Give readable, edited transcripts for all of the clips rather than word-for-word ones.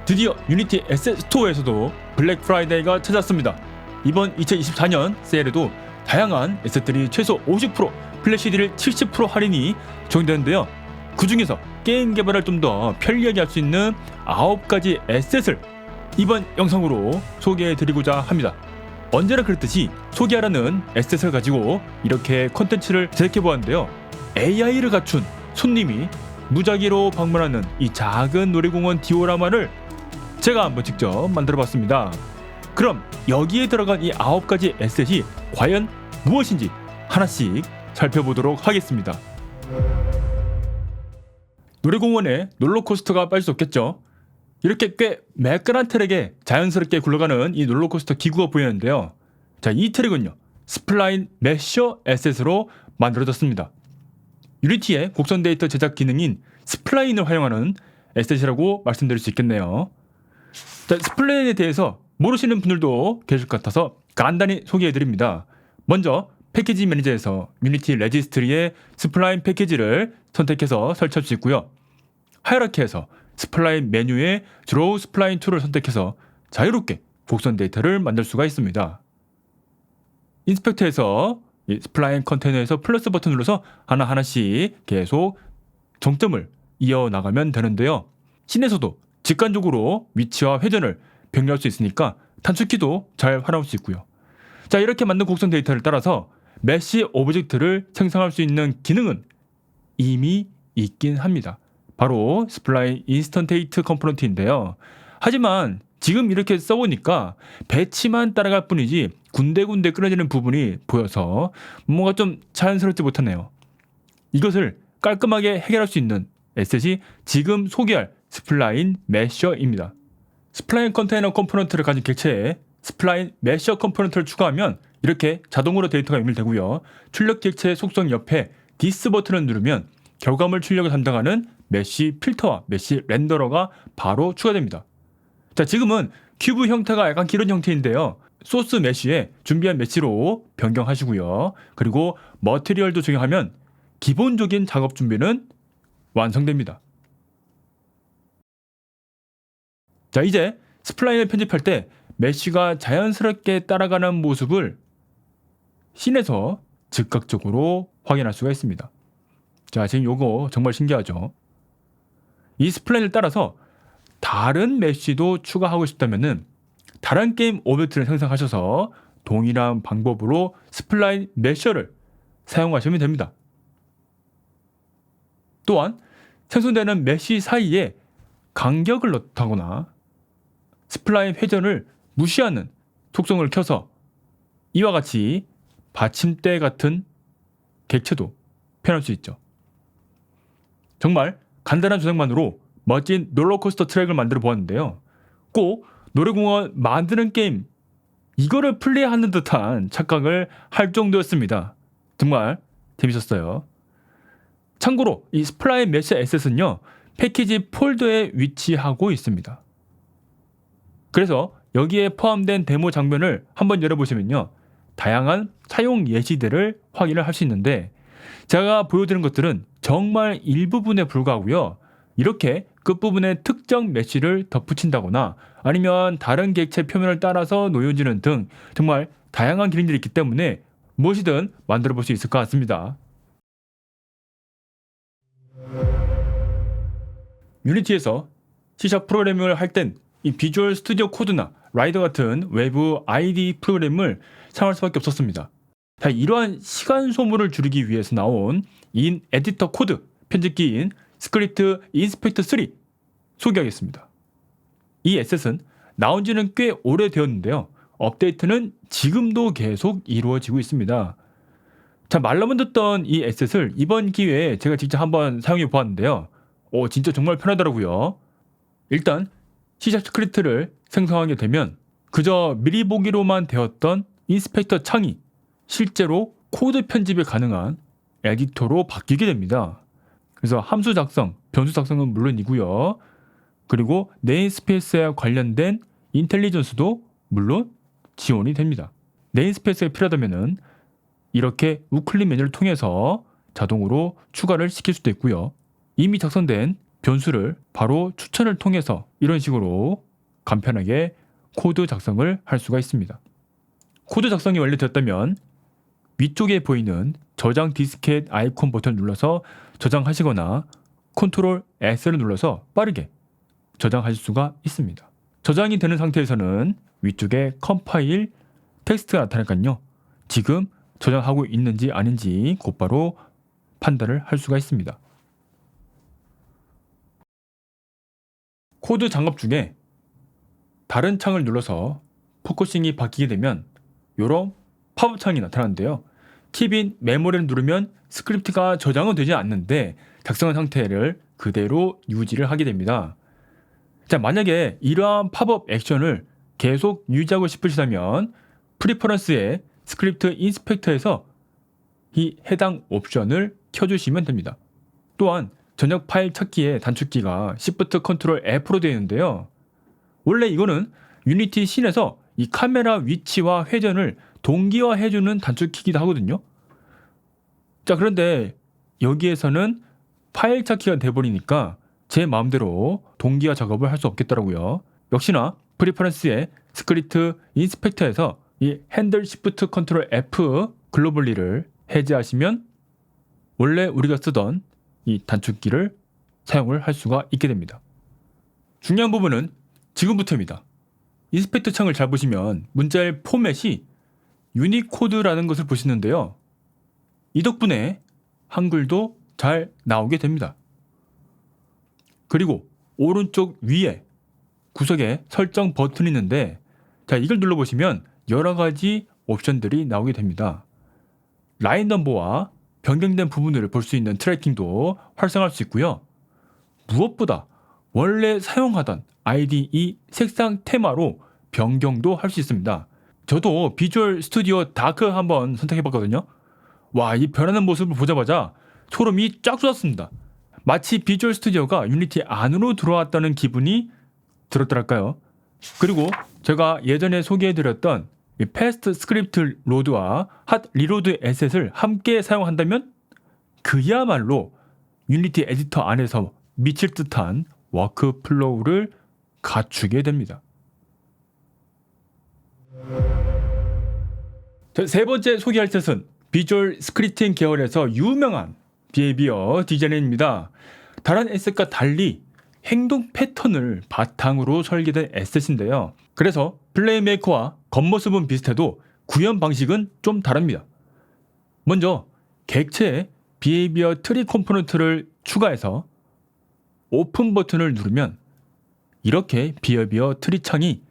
드디어 유니티 에셋 스토어에서도 블랙 프라이데이가 찾았습니다. 이번 2024년 세일에도 다양한 에셋들이 최소 50%, 플래시 딜 70% 할인이 적용되는데요. 그 중에서 게임 개발을 좀 더 편리하게 할 수 있는 9가지 에셋을 이번 영상으로 소개해드리고자 합니다. 언제나 그랬듯이 소개하라는 에셋을 가지고 이렇게 컨텐츠를 제작해보았는데요. AI를 갖춘 손님이 무작위로 방문하는 이 작은 놀이공원 디오라마를 제가 한번 직접 만들어봤습니다. 그럼 여기에 들어간 이 9가지 에셋이 과연 무엇인지 하나씩 살펴보도록 하겠습니다. 놀이공원에 롤러코스터가 빠질 수 없겠죠. 이렇게 꽤 매끈한 트랙에 자연스럽게 굴러가는 이 롤러코스터 기구가 보이는데요. 자, 이 트랙은요, 스플라인 메셔 에셋으로 만들어졌습니다. 유니티의 곡선 데이터 제작 기능인 스플라인을 활용하는 에셋이라고 말씀드릴 수 있겠네요. 자, 스플라인에 대해서 모르시는 분들도 계실 것 같아서 간단히 소개해드립니다. 먼저 패키지 매니저에서 유니티 레지스트리의 스플라인 패키지를 선택해서 설치할 수 있고요. 하이라키에서 스플라인 메뉴에 드로우 스플라인 툴을 선택해서 자유롭게 곡선 데이터를 만들 수가 있습니다. 인스펙터에서 이 스플라인 컨테이너에서 플러스 버튼 눌러서 하나하나씩 계속 정점을 이어나가면 되는데요. 씬에서도 직관적으로 위치와 회전을 변경할 수 있으니까 단축키도 잘 활용할 수 있고요. 자, 이렇게 만든 곡선 데이터를 따라서 메쉬 오브젝트를 생성할 수 있는 기능은 이미 있긴 합니다. 바로 스플라인 인스턴테이트 컴포넌트인데요. 하지만 지금 이렇게 써보니까 배치만 따라갈 뿐이지 군데군데 끊어지는 부분이 보여서 뭔가 좀 자연스럽지 못하네요. 이것을 깔끔하게 해결할 수 있는 에셋이 지금 소개할 스플라인 메셔입니다. 스플라인 컨테이너 컴포넌트를 가진 객체에 스플라인 메셔 컴포넌트를 추가하면 이렇게 자동으로 데이터가 연결되고요. 출력 객체 속성 옆에 디스 버튼을 누르면 결과물 출력을 담당하는 메쉬 필터와 메쉬 렌더러가 바로 추가됩니다. 자, 지금은 큐브 형태가 약간 길은 형태인데요. 소스 메쉬에 준비한 메쉬로 변경하시고요. 그리고 머티리얼도 적용하면 기본적인 작업 준비는 완성됩니다. 자, 이제 스플라인을 편집할 때 메쉬가 자연스럽게 따라가는 모습을 씬에서 즉각적으로 확인할 수가 있습니다. 자, 지금 요거 정말 신기하죠? 이 스플라인을 따라서 다른 메쉬도 추가하고 싶다면은 다른 게임 오브젝트를 생성하셔서 동일한 방법으로 스플라인 메셔를 사용하시면 됩니다. 또한 생성되는 메쉬 사이에 간격을 넣다거나 스플라인 회전을 무시하는 속성을 켜서 이와 같이 받침대 같은 객체도 표현할 수 있죠. 정말 간단한 조작만으로 멋진 롤러코스터 트랙을 만들어 보았는데요. 꼭 놀이공원 만드는 게임 이거를 플레이하는 듯한 착각을 할 정도였습니다. 정말 재밌었어요. 참고로 이 스플라인 메쉬 에셋은요, 패키지 폴더에 위치하고 있습니다. 그래서 여기에 포함된 데모 장면을 한번 열어보시면요, 다양한 사용 예시들을 확인을 할 수 있는데 제가 보여드린 것들은 정말 일부분에 불과하고요. 이렇게 끝부분에 특정 메쉬를 덧붙인다거나 아니면 다른 객체 표면을 따라서 놓여지는 등 정말 다양한 기능들이 있기 때문에 무엇이든 만들어 볼 수 있을 것 같습니다. 유니티에서 C# 프로그래밍을 할 땐 이 비주얼 스튜디오 코드나 라이더 같은 외부 IDE 프로그램을 사용할 수밖에 없었습니다. 자, 이러한 시간 소모를 줄이기 위해서 나온 인 에디터 코드 편집기인 스크립트 인스펙터 3 소개하겠습니다. 이 에셋은 나온 지는 꽤 오래되었는데요. 업데이트는 지금도 계속 이루어지고 있습니다. 자, 말로만 듣던 이 에셋을 이번 기회에 제가 직접 한번 사용해 보았는데요. 진짜 정말 편하더라고요. 일단 C# 스크립트를 생성하게 되면 그저 미리 보기로만 되었던 인스펙터 창이 실제로 코드 편집이 가능한 에디터로 바뀌게 됩니다. 그래서 함수 작성, 변수 작성은 물론이고요. 그리고 네임스페이스와 관련된 인텔리전스도 물론 지원이 됩니다. 네임스페이스가 필요하다면 이렇게 우클릭 메뉴를 통해서 자동으로 추가를 시킬 수도 있고요. 이미 작성된 변수를 바로 추천을 통해서 이런 식으로 간편하게 코드 작성을 할 수가 있습니다. 코드 작성이 완료되었다면 위쪽에 보이는 저장 디스켓 아이콘 버튼을 눌러서 저장하시거나 컨트롤 S를 눌러서 빠르게 저장하실 수가 있습니다. 저장이 되는 상태에서는 위쪽에 컴파일 텍스트가 나타나니까요. 지금 저장하고 있는지 아닌지 곧바로 판단을 할 수가 있습니다. 코드 작업 중에 다른 창을 눌러서 포커싱이 바뀌게 되면 이런 팝업 창이 나타나는데요. 킵인 메모리를 누르면 스크립트가 저장은 되지 않는데 작성한 상태를 그대로 유지를 하게 됩니다. 자, 만약에 이러한 팝업 액션을 계속 유지하고 싶으시다면 프리퍼런스의 스크립트 인스펙터에서 이 해당 옵션을 켜주시면 됩니다. 또한 전역 파일 찾기의 단축키가 Shift Ctrl F로 되어 있는데요. 원래 이거는 유니티 씬에서 이 카메라 위치와 회전을 동기화해주는 단축키이기도 하거든요. 자, 그런데 여기에서는 파일 찾기가 돼버리니까 제 마음대로 동기화 작업을 할 수 없겠더라고요. 역시나 프리퍼런스의 스크립트 인스펙터에서 이 핸들 Shift Ctrl F 글로벌리를 해제하시면 원래 우리가 쓰던 이 단축키를 사용을 할 수가 있게 됩니다. 중요한 부분은 지금부터입니다. 인스펙터 창을 잘 보시면 문자의 포맷이 유니코드라는 것을 보시는데요. 이 덕분에 한글도 잘 나오게 됩니다. 그리고 오른쪽 위에 구석에 설정 버튼이 있는데, 자, 이걸 눌러보시면 여러 가지 옵션들이 나오게 됩니다. 라인 넘버와 변경된 부분을 볼 수 있는 트래킹도 활성화할 수 있고요. 무엇보다 원래 사용하던 IDE 색상 테마로 변경도 할 수 있습니다. 저도 비주얼 스튜디오 다크 한번 선택해봤거든요. 와, 이 변하는 모습을 보자마자 소름이 쫙 쏟았습니다. 마치 비주얼 스튜디오가 유니티 안으로 들어왔다는 기분이 들었더랄까요. 그리고 제가 예전에 소개해드렸던 이 패스트 스크립트 로드와 핫 리로드 에셋을 함께 사용한다면 그야말로 유니티 에디터 안에서 미칠 듯한 워크플로우를 갖추게 됩니다. 세 번째 소개할 것은 비주얼 스크립팅 계열에서 유명한 비헤이비어 디자인입니다. 다른 에셋과 달리 행동 패턴을 바탕으로 설계된 에셋인데요. 그래서 플레이메이커와 겉모습은 비슷해도 구현 방식은 좀 다릅니다. 먼저 객체에 비헤이비어 트리 컴포넌트를 추가해서 오픈 버튼을 누르면 이렇게 비헤이비어 트리 창이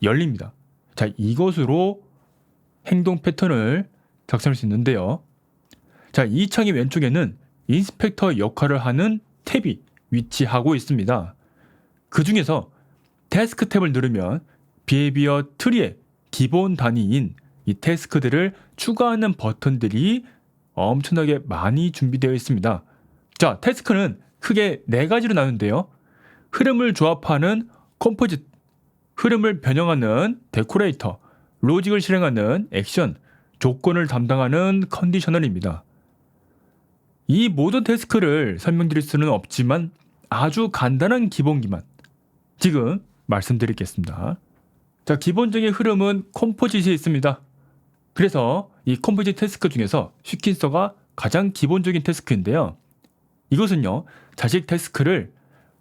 열립니다. 자, 이것으로 행동 패턴을 작성할 수 있는데요. 자, 이 창의 왼쪽에는 인스펙터 역할을 하는 탭이 위치하고 있습니다. 그 중에서 태스크 탭을 누르면 비헤이비어 트리의 기본 단위인 이 태스크들을 추가하는 버튼들이 엄청나게 많이 준비되어 있습니다. 자, 태스크는 크게 네 가지로 나누는데요. 흐름을 조합하는 컴포짓, 흐름을 변형하는 데코레이터, 로직을 실행하는 액션, 조건을 담당하는 컨디셔널입니다. 이 모든 태스크를 설명드릴 수는 없지만 아주 간단한 기본기만 지금 말씀드리겠습니다. 자, 기본적인 흐름은 컴포짓이 있습니다. 그래서 이 컴포짓 태스크 중에서 시퀀서가 가장 기본적인 태스크인데요. 이것은요, 자식 태스크를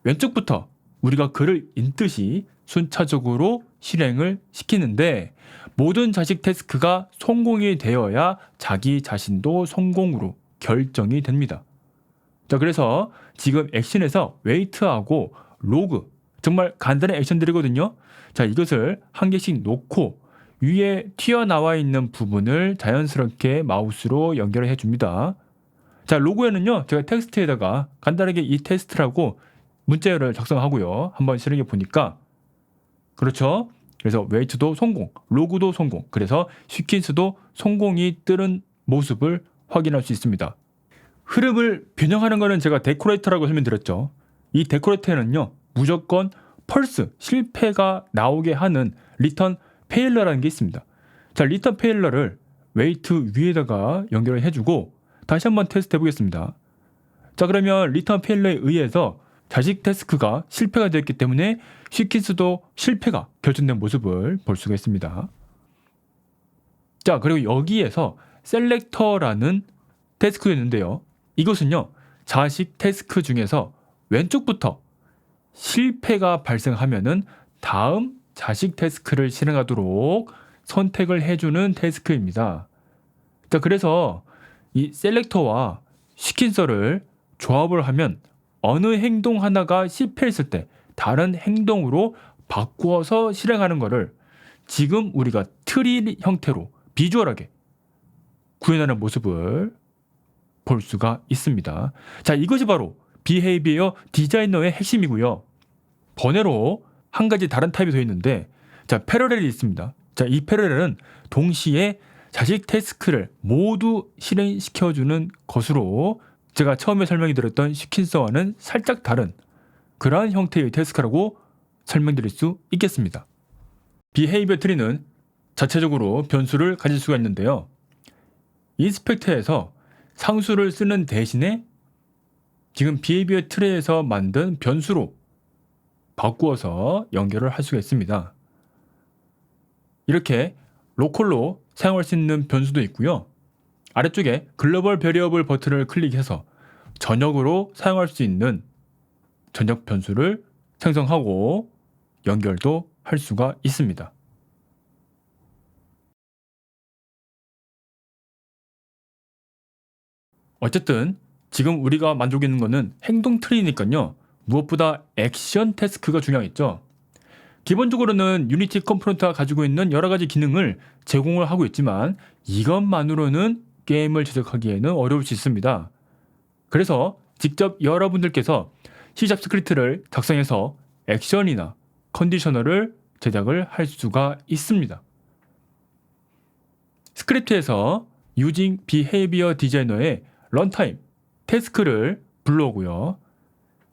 왼쪽부터 우리가 글을 읽듯이 순차적으로 실행을 시키는데 모든 자식 태스크가 성공이 되어야 자기 자신도 성공으로 결정이 됩니다. 자, 그래서 지금 액션에서 웨이트하고 로그, 정말 간단한 액션들이거든요. 자, 이것을 한 개씩 놓고 위에 튀어나와 있는 부분을 자연스럽게 마우스로 연결을 해줍니다. 자, 로그에는요, 제가 텍스트에다가 간단하게 이 테스트라고 문자열을 작성하고요. 한번 실행해 보니까 그렇죠. 그래서 웨이트도 성공, 로그도 성공, 그래서 시퀀스도 성공이 뜨는 모습을 확인할 수 있습니다. 흐름을 변형하는 것은 제가 데코레이터라고 설명드렸죠. 이 데코레이터에는요, 무조건 펄스, 실패가 나오게 하는 리턴 페일러라는 게 있습니다. 자, 리턴 페일러를 웨이트 위에다가 연결을 해주고 다시 한번 테스트 해보겠습니다. 자, 그러면 리턴 페일러에 의해서 자식 태스크가 실패가 되었기 때문에 시킨스도 실패가 결정된 모습을 볼 수가 있습니다. 자, 그리고 여기에서 셀렉터라는 태스크가 있는데요. 이것은요, 자식 태스크 중에서 왼쪽부터 실패가 발생하면은 다음 자식 태스크를 실행하도록 선택을 해주는 태스크입니다. 자, 그래서 이 셀렉터와 시킨서를 조합을 하면 어느 행동 하나가 실패했을 때 다른 행동으로 바꾸어서 실행하는 것을 지금 우리가 트리 형태로 비주얼하게 구현하는 모습을 볼 수가 있습니다. 자, 이것이 바로 비헤이비어 디자이너의 핵심이고요. 번외로 한 가지 다른 타입이 더 있는데, 자, 패러렐이 있습니다. 자, 이 패러렐은 동시에 자식 태스크를 모두 실행시켜주는 것으로 제가 처음에 설명해 드렸던 시킨서와는 살짝 다른 그러한 형태의 태스크라고 설명드릴 수 있겠습니다. 비헤이비어 트리는 자체적으로 변수를 가질 수가 있는데요. 인스펙터에서 상수를 쓰는 대신에 지금 비헤이비어 트리에서 만든 변수로 바꾸어서 연결을 할 수가 있습니다. 이렇게 로컬로 사용할 수 있는 변수도 있고요. 아래쪽에 글로벌 베리어블 버튼을 클릭해서 전역으로 사용할 수 있는 전역 변수를 생성하고 연결도 할 수가 있습니다. 어쨌든 지금 우리가 만들고 있는 거는 행동 트리니까요. 무엇보다 액션 태스크가 중요하겠죠. 기본적으로는 유니티 컴포넌트가 가지고 있는 여러 가지 기능을 제공을 하고 있지만 이것만으로는 게임을 제작하기에는 어려울 수 있습니다. 그래서 직접 여러분들께서 C# 스크립트를 작성해서 액션이나 컨디셔널을 제작을 할 수가 있습니다. 스크립트에서 using behavior designer의 런타임 태스크를 불러오고요.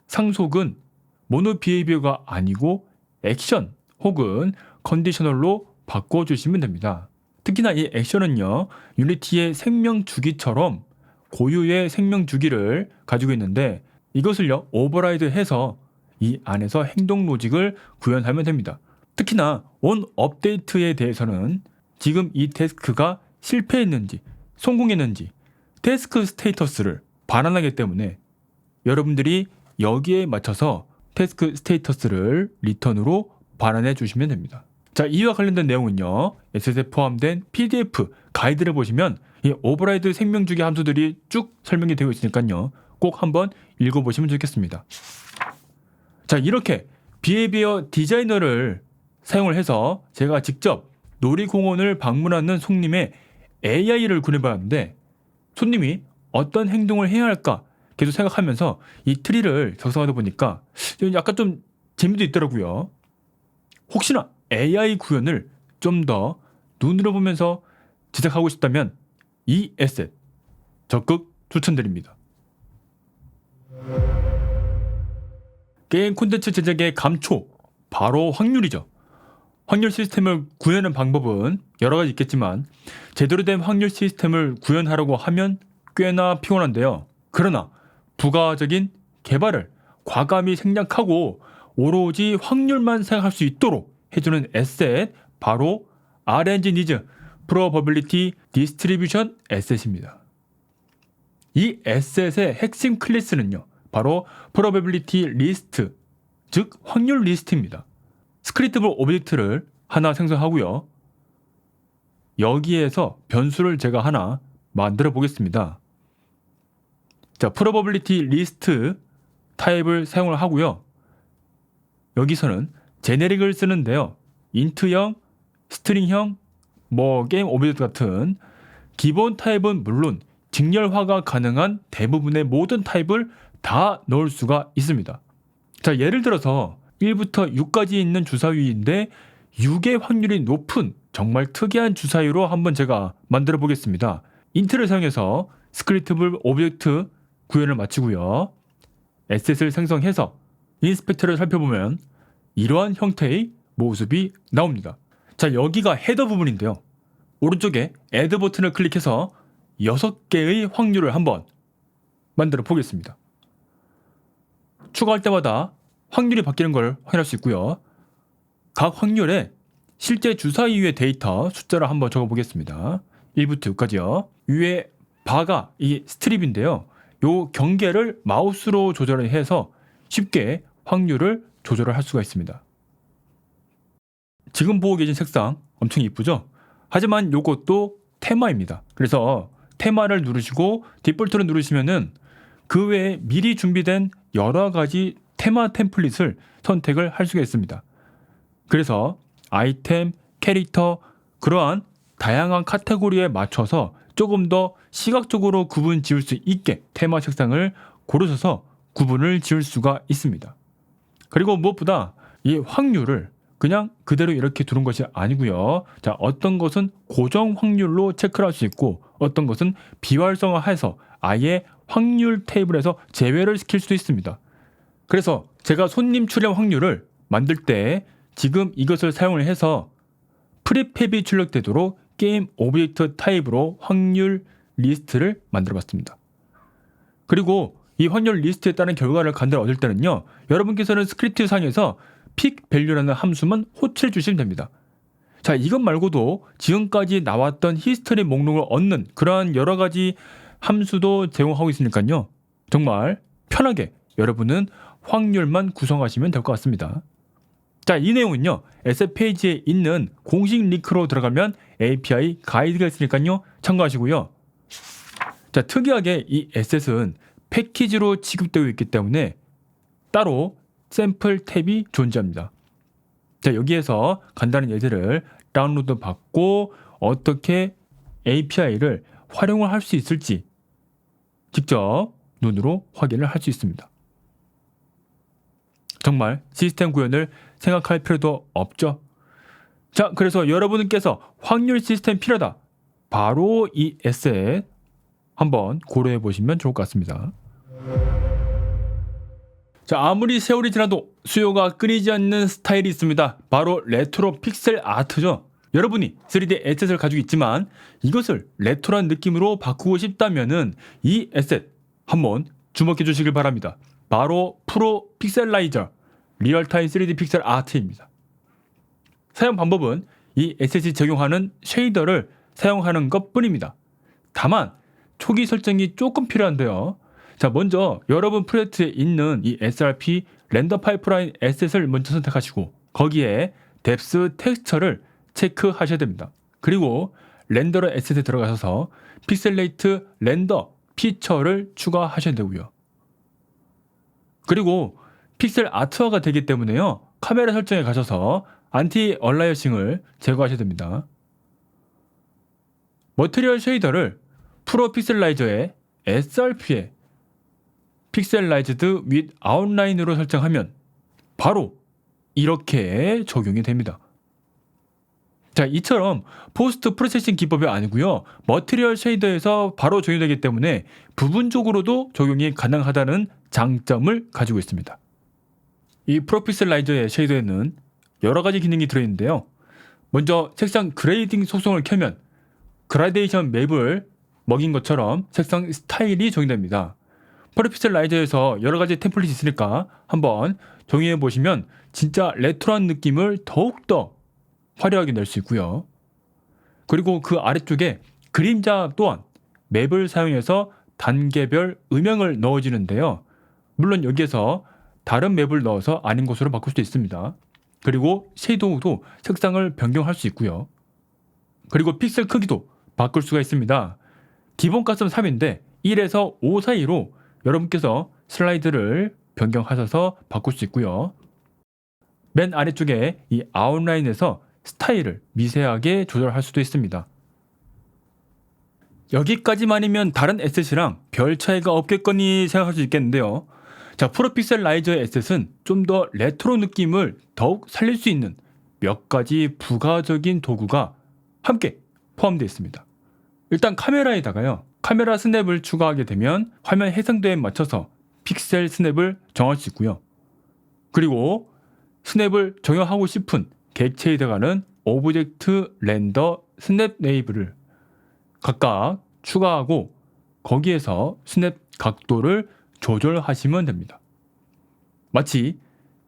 상속은 모노 비헤이비어가 아니고 액션 혹은 컨디셔널로 바꿔주시면 됩니다. 특히나 이 액션은요, 유니티의 생명 주기처럼 고유의 생명 주기를 가지고 있는데 이것을요, 오버라이드해서 이 안에서 행동 로직을 구현하면 됩니다. 특히나 on 업데이트에 대해서는 지금 이 태스크가 실패했는지 성공했는지 태스크 스테이터스를 반환하기 때문에 여러분들이 여기에 맞춰서 태스크 스테이터스를 리턴으로 반환해 주시면 됩니다. 자, 이와 관련된 내용은요, 에셋에 포함된 PDF 가이드를 보시면 이 오버라이드 생명주기 함수들이 쭉 설명이 되어 있으니까요, 꼭 한번 읽어보시면 좋겠습니다. 자, 이렇게 비헤이비어 디자이너를 사용을 해서 제가 직접 놀이공원을 방문하는 손님의 AI를 구현해봤는데 손님이 어떤 행동을 해야 할까 계속 생각하면서 이 트리를 작성하다 보니까 약간 좀 재미도 있더라고요. 혹시나 AI 구현을 좀 더 눈으로 보면서 제작하고 싶다면 이 에셋 적극 추천드립니다. 게임 콘텐츠 제작의 감초, 바로 확률이죠. 확률 시스템을 구현하는 방법은 여러 가지 있겠지만 제대로 된 확률 시스템을 구현하려고 하면 꽤나 피곤한데요. 그러나 부가적인 개발을 과감히 생략하고 오로지 확률만 생각할 수 있도록 해주는 에셋, 바로 RNG Needs Probability Distribution 에셋입니다. 이 에셋의 핵심 클래스는요, 바로 Probability List, 즉 확률 리스트입니다. 스크립트블 오브젝트를 하나 생성하고요. 여기에서 변수를 제가 하나 만들어 보겠습니다. 자, Probability List 타입을 사용을 하고요. 여기서는 제네릭을 쓰는데요. 인트형, 스트링형, 게임 오브젝트 같은 기본 타입은 물론 직렬화가 가능한 대부분의 모든 타입을 다 넣을 수가 있습니다. 자, 예를 들어서 1부터 6까지 있는 주사위인데 6의 확률이 높은 정말 특이한 주사위로 한번 제가 만들어 보겠습니다. 인트를 사용해서 스크립트블 오브젝트 구현을 마치고요. 에셋을 생성해서 인스펙터를 살펴보면 이러한 형태의 모습이 나옵니다. 자, 여기가 헤더 부분인데요. 오른쪽에 Add 버튼을 클릭해서 6개의 확률을 한번 만들어 보겠습니다. 추가할 때마다 확률이 바뀌는 걸 확인할 수 있고요. 각 확률에 실제 주사 이후의 데이터 숫자를 한번 적어보겠습니다. 1부터 6까지요. 위에 바가 이 스트립인데요. 요 경계를 마우스로 조절을 해서 쉽게 확률을 조절을 할 수가 있습니다. 지금 보고 계신 색상 엄청 이쁘죠? 하지만 요것도 테마입니다. 그래서 테마를 누르시고 디폴트를 누르시면은 그 외에 미리 준비된 여러 가지 테마 템플릿을 선택을 할 수가 있습니다. 그래서 아이템, 캐릭터 그러한 다양한 카테고리에 맞춰서 조금 더 시각적으로 구분 지을 수 있게 테마 색상을 고르셔서 구분을 지을 수가 있습니다. 그리고 무엇보다 이 확률을 그냥 그대로 이렇게 두는 것이 아니고요. 자, 어떤 것은 고정 확률로 체크를 할 수 있고 어떤 것은 비활성화해서 아예 확률 테이블에서 제외를 시킬 수도 있습니다. 그래서 제가 손님 출력 확률을 만들 때 지금 이것을 사용을 해서 프리팹이 출력되도록 게임 오브젝트 타입으로 확률 리스트를 만들어 봤습니다. 그리고 이 확률 리스트에 따른 결과를 간단히 얻을 때는요, 여러분께서는 스크립트 상에서 픽 밸류라는 함수만 호출해 주시면 됩니다. 자, 이것 말고도 지금까지 나왔던 히스토리 목록을 얻는 그러한 여러 가지 함수도 제공하고 있으니까요, 정말 편하게 여러분은 확률만 구성하시면 될 것 같습니다. 자, 이 내용은요, 에셋 페이지에 있는 공식 링크로 들어가면 API 가이드가 있으니까요, 참고하시고요. 자, 특이하게 이 에셋은 패키지로 취급되고 있기 때문에 따로 샘플 탭이 존재합니다. 자, 여기에서 간단한 예제를 다운로드 받고 어떻게 API를 활용을 할 수 있을지 직접 눈으로 확인을 할 수 있습니다. 정말 시스템 구현을 생각할 필요도 없죠. 자, 그래서 여러분께서 확률 시스템 필요하다. 바로 이 에셋 한번 고려해 보시면 좋을 것 같습니다. 자, 아무리 세월이 지나도 수요가 끊이지 않는 스타일이 있습니다. 바로 레트로 픽셀 아트죠. 여러분이 3D 에셋을 가지고 있지만 이것을 레트로한 느낌으로 바꾸고 싶다면은 이 에셋 한번 주목해 주시길 바랍니다. 바로 프로 픽셀라이저 리얼타임 3D 픽셀 아트입니다. 사용 방법은 이 에셋이 적용하는 쉐이더를 사용하는 것 뿐입니다. 다만 초기 설정이 조금 필요한데요. 자, 먼저 여러분 프로젝트에 있는 이 SRP 렌더 파이프라인 에셋을 먼저 선택하시고 거기에 뎁스 텍스처를 체크하셔야 됩니다. 그리고 렌더러 에셋에 들어가셔서 픽셀레이트 렌더 피처를 추가하셔야 되고요. 그리고 픽셀 아트화가 되기 때문에요, 카메라 설정에 가셔서 안티 얼라이어싱을 제거하셔야 됩니다. 머티리얼 쉐이더를 프로 픽셀라이저의 SRP에 픽셀라이즈드 윗 아웃라인으로 설정하면 바로 이렇게 적용이 됩니다. 자, 이처럼 포스트 프로세싱 기법이 아니고요, 머티리얼 쉐이더에서 바로 적용되기 때문에 부분적으로도 적용이 가능하다는 장점을 가지고 있습니다. 이 프로픽셀라이저의 쉐이더에는 여러 가지 기능이 들어있는데요. 먼저 색상 그레이딩 속성을 켜면 그라데이션 맵을 먹인 것처럼 색상 스타일이 적용됩니다. 프로픽셀라이저에서 여러 가지 템플릿이 있으니까 한번 정의해 보시면 진짜 레트로한 느낌을 더욱더 화려하게 낼 수 있고요. 그리고 그 아래쪽에 그림자 또한 맵을 사용해서 단계별 음영을 넣어주는데요. 물론 여기에서 다른 맵을 넣어서 아닌 곳으로 바꿀 수도 있습니다. 그리고 섀도우도 색상을 변경할 수 있고요. 그리고 픽셀 크기도 바꿀 수가 있습니다. 기본 값은 3인데 1에서 5 사이로 여러분께서 슬라이드를 변경하셔서 바꿀 수 있고요. 맨 아래쪽에 이 아웃라인에서 스타일을 미세하게 조절할 수도 있습니다. 여기까지만이면 다른 에셋이랑 별 차이가 없겠거니 생각할 수 있겠는데요. 자, 프로픽셀라이저의 에셋은 좀 더 레트로 느낌을 더욱 살릴 수 있는 몇 가지 부가적인 도구가 함께 포함되어 있습니다. 일단 카메라에다가요, 카메라 스냅을 추가하게 되면 화면 해상도에 맞춰서 픽셀 스냅을 정할 수 있고요. 그리고 스냅을 적용하고 싶은 객체에 들어가는 오브젝트 렌더 스냅 레이블을 각각 추가하고 거기에서 스냅 각도를 조절하시면 됩니다. 마치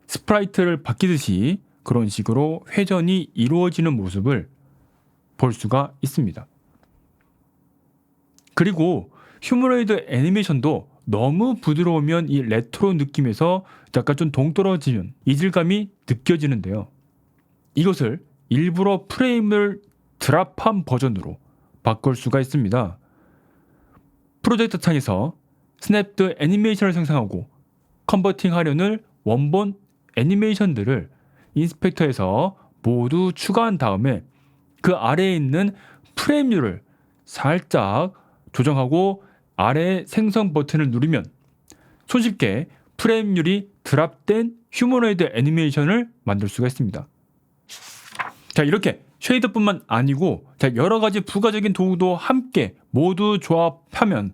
스프라이트를 바뀌듯이 그런 식으로 회전이 이루어지는 모습을 볼 수가 있습니다. 그리고 휴머노이드 애니메이션도 너무 부드러우면 이 레트로 느낌에서 약간 좀 동떨어지면 이질감이 느껴지는데요. 이것을 일부러 프레임을 드랍한 버전으로 바꿀 수가 있습니다. 프로젝트 창에서 스냅드 애니메이션을 생성하고 컨버팅하려는 원본 애니메이션들을 인스펙터에서 모두 추가한 다음에 그 아래에 있는 프레임률을 살짝 조정하고 아래 생성 버튼을 누르면 손쉽게 프레임률이 드랍된 휴머노이드 애니메이션을 만들 수가 있습니다. 자, 이렇게 쉐이더뿐만 아니고 여러 가지 부가적인 도구도 함께 모두 조합하면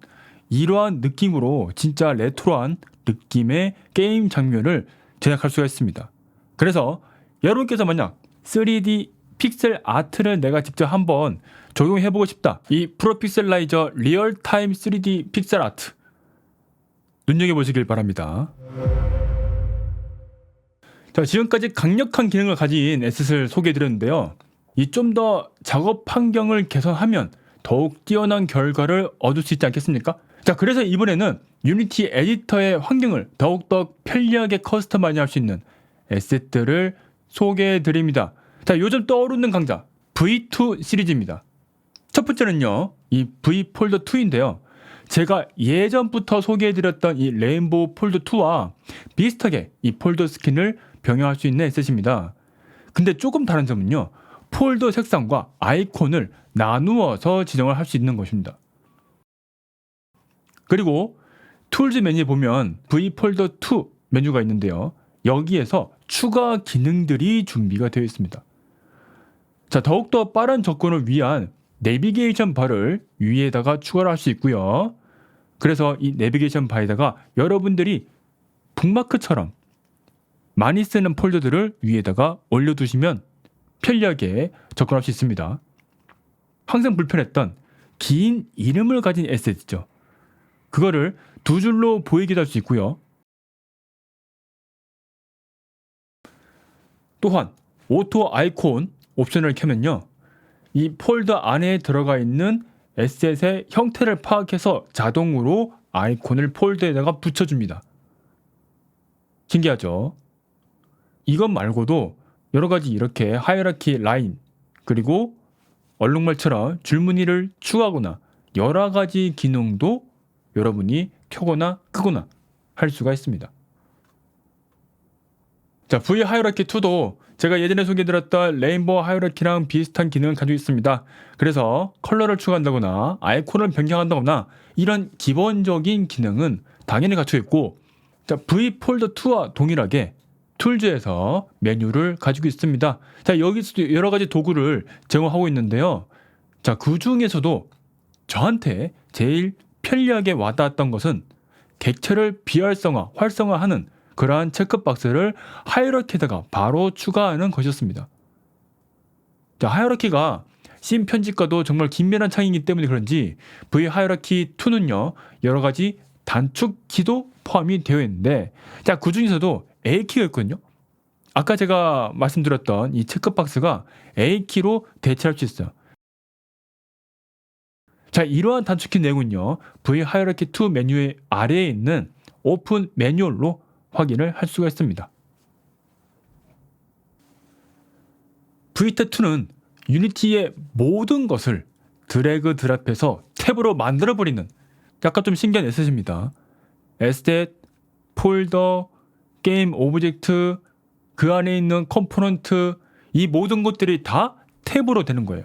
이러한 느낌으로 진짜 레트로한 느낌의 게임 장면을 제작할 수가 있습니다. 그래서 여러분께서 만약 3D 픽셀 아트를 내가 직접 한번 적용해보고 싶다, 이 프로픽셀라이저 리얼타임 3D 픽셀 아트 눈여겨보시길 바랍니다. 자, 지금까지 강력한 기능을 가진 에셋을 소개해드렸는데요. 이 좀 더 작업 환경을 개선하면 더욱 뛰어난 결과를 얻을 수 있지 않겠습니까? 자, 그래서 이번에는 유니티 에디터의 환경을 더욱더 편리하게 커스터마이즈 할 수 있는 에셋들을 소개해드립니다. 자, 요즘 떠오르는 강자 V2 시리즈입니다. 첫 번째는요, 이 V 폴더 2인데요. 제가 예전부터 소개해드렸던 이 레인보우 폴더 2와 비슷하게 이 폴더 스킨을 병행할 수 있는 에셋입니다. 근데 조금 다른 점은요, 폴더 색상과 아이콘을 나누어서 지정을 할 수 있는 것입니다. 그리고 툴즈 메뉴에 보면 V 폴더 2 메뉴가 있는데요. 여기에서 추가 기능들이 준비가 되어 있습니다. 자, 더욱더 빠른 접근을 위한 내비게이션 바를 위에다가 추가를 할 수 있고요. 그래서 이 내비게이션 바에다가 여러분들이 북마크처럼 많이 쓰는 폴더들을 위에다가 올려두시면 편리하게 접근할 수 있습니다. 항상 불편했던 긴 이름을 가진 에셋이죠. 그거를 두 줄로 보이기도 할 수 있고요. 또한 오토 아이콘 옵션을 켜면요, 이 폴더 안에 들어가 있는 에셋의 형태를 파악해서 자동으로 아이콘을 폴더에다가 붙여줍니다. 신기하죠? 이것 말고도 여러가지 이렇게 하이라키 라인, 그리고 얼룩말처럼 줄무늬를 추가하거나 여러가지 기능도 여러분이 켜거나 끄거나 할 수가 있습니다. 자, V 하이라키 2도 제가 예전에 소개해드렸던 레인보우 하이라키랑 비슷한 기능을 가지고 있습니다. 그래서 컬러를 추가한다거나 아이콘을 변경한다거나 이런 기본적인 기능은 당연히 갖춰 있고, 자, V 폴더 2와 동일하게 툴즈에서 메뉴를 가지고 있습니다. 자, 여기서도 여러 가지 도구를 제공하고 있는데요. 자, 그 중에서도 저한테 제일 편리하게 와닿았던 것은 객체를 비활성화, 활성화하는 그러한 체크박스를 하이라키에다가 바로 추가하는 것이었습니다. 자, 하이라키가 씬 편집과도 정말 긴밀한 창이기 때문에 그런지 V 하이라키 2는요, 여러 가지 단축키도 포함이 되어 있는데, 자, 그 중에서도 A키가 있거든요. 아까 제가 말씀드렸던 이 체크박스가 A키로 대체할 수 있어요. 자, 이러한 단축키 내용은요, V 하이라키 2 메뉴의 아래에 있는 오픈 매뉴얼로 확인을 할 수가 있습니다. V2는 유니티의 모든 것을 드래그 드랍해서 탭으로 만들어버리는 약간 좀 신기한 에셋입니다. 에셋, 폴더, 게임 오브젝트, 그 안에 있는 컴포넌트, 이 모든 것들이 다 탭으로 되는 거예요.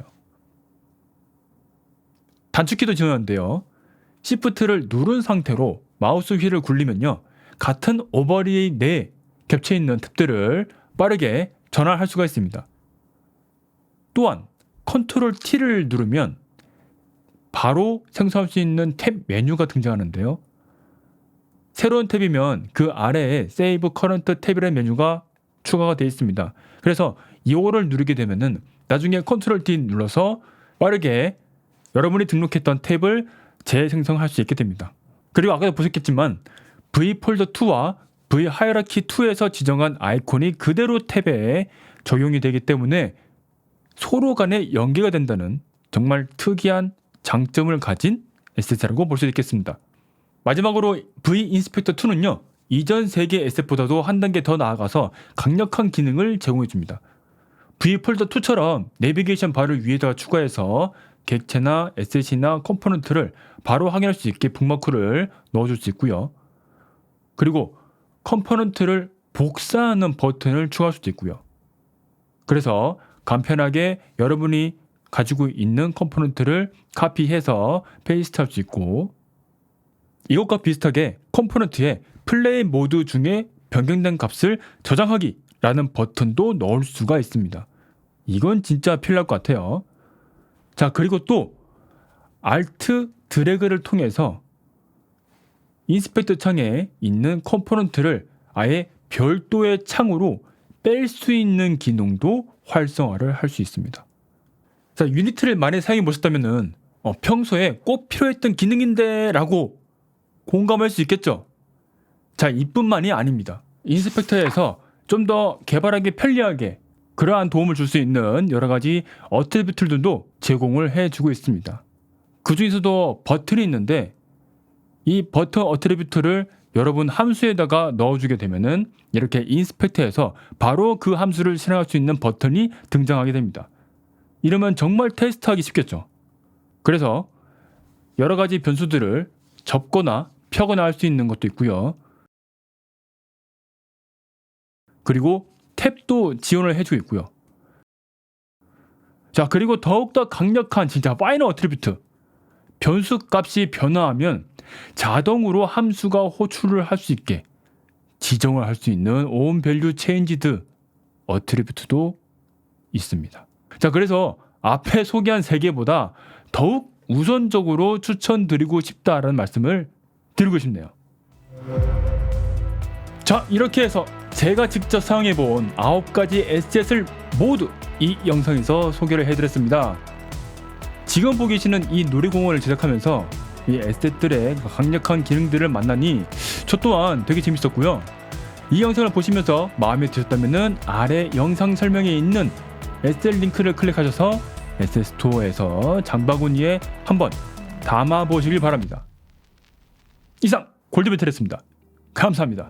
단축키도 지원하는데요. Shift를 누른 상태로 마우스 휠을 굴리면요, 같은 오버레이 내에 겹쳐있는 탭들을 빠르게 전환할 수가 있습니다. 또한 컨트롤 T를 누르면 바로 생성할 수 있는 탭 메뉴가 등장하는데요. 새로운 탭이면 그 아래에 세이브 커런트 탭이라는 메뉴가 추가가 되어 있습니다. 그래서 이거를 누르게 되면은 나중에 컨트롤 T 눌러서 빠르게 여러분이 등록했던 탭을 재생성할 수 있게 됩니다. 그리고 아까도 보셨겠지만 V 폴더 2와 V 하이라키 2에서 지정한 아이콘이 그대로 탭에 적용이 되기 때문에 서로 간에 연계가 된다는 정말 특이한 장점을 가진 에셋이라고 볼 수 있겠습니다. 마지막으로 V 인스펙터 2는요. 이전 3개 에셋보다도 한 단계 더 나아가서 강력한 기능을 제공해 줍니다. V 폴더 2처럼 내비게이션 바를 위에다가 추가해서 객체나 에셋이나 컴포넌트를 바로 확인할 수 있게 북마크를 넣어줄 수 있고요. 그리고 컴포넌트를 복사하는 버튼을 추가할 수도 있고요. 그래서 간편하게 여러분이 가지고 있는 컴포넌트를 카피해서 페이스트할 수 있고, 이것과 비슷하게 컴포넌트에 플레이 모드 중에 변경된 값을 저장하기 라는 버튼도 넣을 수가 있습니다. 이건 진짜 필요할 것 같아요. 자, 그리고 또 Alt 드래그를 통해서 인스펙터 창에 있는 컴포넌트를 아예 별도의 창으로 뺄 수 있는 기능도 활성화를 할 수 있습니다. 자, 유니티를 많이 사용해 보셨다면은 평소에 꼭 필요했던 기능인데 라고 공감할 수 있겠죠? 자, 이뿐만이 아닙니다. 인스펙터에서 좀 더 개발하기 편리하게 그러한 도움을 줄 수 있는 여러 가지 어트리뷰트들도 제공을 해주고 있습니다. 그 중에서도 버튼이 있는데 이 버튼 어트리뷰트를 여러분 함수에다가 넣어주게 되면은 이렇게 인스펙터에서 바로 그 함수를 실행할 수 있는 버튼이 등장하게 됩니다. 이러면 정말 테스트하기 쉽겠죠. 그래서 여러 가지 변수들을 접거나 펴거나 할 수 있는 것도 있고요. 그리고 탭도 지원을 해주고 있고요. 자, 그리고 더욱더 강력한 진짜 파이널 어트리뷰트, 변수 값이 변화하면 자동으로 함수가 호출을 할 수 있게 지정을 할 수 있는 on value changed 어트리뷰트도 있습니다. 자, 그래서 앞에 소개한 3개보다 더욱 우선적으로 추천드리고 싶다라는 말씀을 드리고 싶네요. 자, 이렇게 해서 제가 직접 사용해본 9가지 에셋을 모두 이 영상에서 소개를 해드렸습니다. 지금 보고 계시는 이 놀이공원을 제작하면서 이 에셋들의 강력한 기능들을 만나니 저 또한 되게 재밌었고요. 이 영상을 보시면서 마음에 드셨다면 아래 영상 설명에 있는 에셋 링크를 클릭하셔서 에셋 스토어에서 장바구니에 한번 담아보시길 바랍니다. 이상 골드베텔이었습니다. 감사합니다.